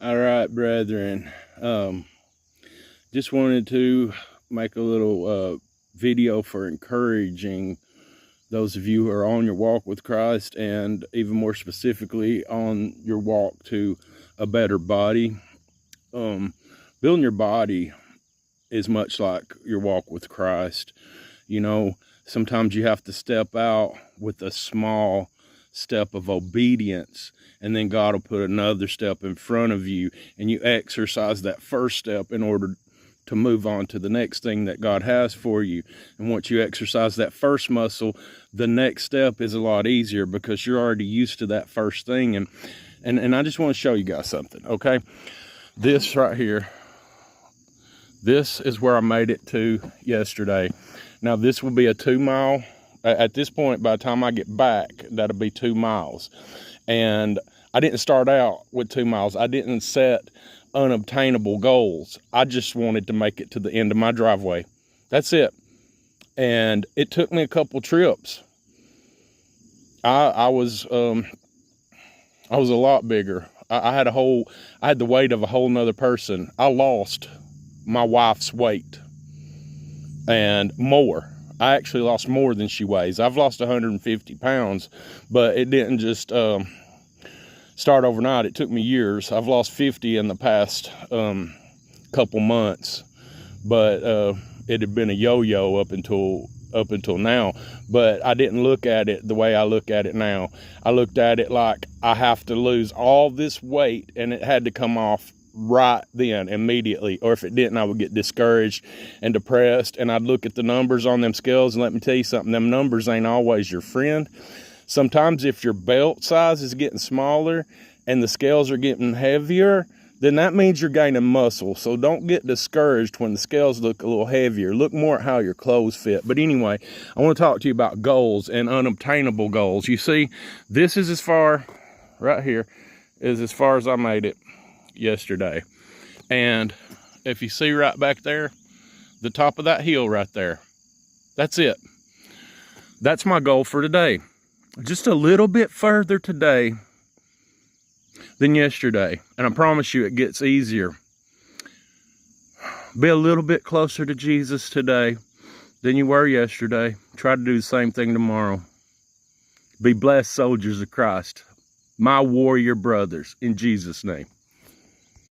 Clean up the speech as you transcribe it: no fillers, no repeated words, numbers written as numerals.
All right, brethren. Just wanted to make a little video for encouraging those of you who are on your walk with Christ, and even more specifically on your walk to a better body. Building your body is much like your walk with Christ. You know, sometimes you have to step out with a small step of obedience, and then God will put another step in front of you, and you exercise that first step in order to move on to the next thing that God has for you. And once you exercise that first muscle, the next step is a lot easier because you're already used to that first thing. And I just want to show you guys something, okay? This right here, this is where I made it to yesterday. Now this will be a 2 mile. At this point, by the time I get back, that'll be 2 miles. And I didn't start out with 2 miles. I didn't set unobtainable goals. I just wanted to make it to the end of my driveway. That's it. And it took me a couple trips. I was a lot bigger. I had the weight of a whole nother person. I lost my wife's weight and more. I actually lost more than she weighs. I've lost 150 pounds, but it didn't just start overnight. It took me years. I've lost 50 in the past couple months, but it had been a yo-yo up until now. But I didn't look at it the way I look at it now. I looked at it like I have to lose all this weight, and it had to come off right then, immediately, or if it didn't, I would get discouraged and depressed. And I'd look at the numbers on them scales, and let me tell you something, them numbers ain't always your friend. Sometimes if your belt size is getting smaller and the scales are getting heavier, then that means you're gaining muscle. So don't get discouraged when the scales look a little heavier. Look more at how your clothes fit. But anyway, I want to talk to you about goals and unobtainable goals. You see, this is as far, right here, is as far as I made it yesterday. And if you see right back there, the top of that hill right there, that's it. That's my goal for today. Just a little bit further today than yesterday. And I promise you it gets easier. Be a little bit closer to Jesus today than you were yesterday. Try to do the same thing tomorrow. Be blessed, soldiers of Christ, my warrior brothers, in Jesus' name.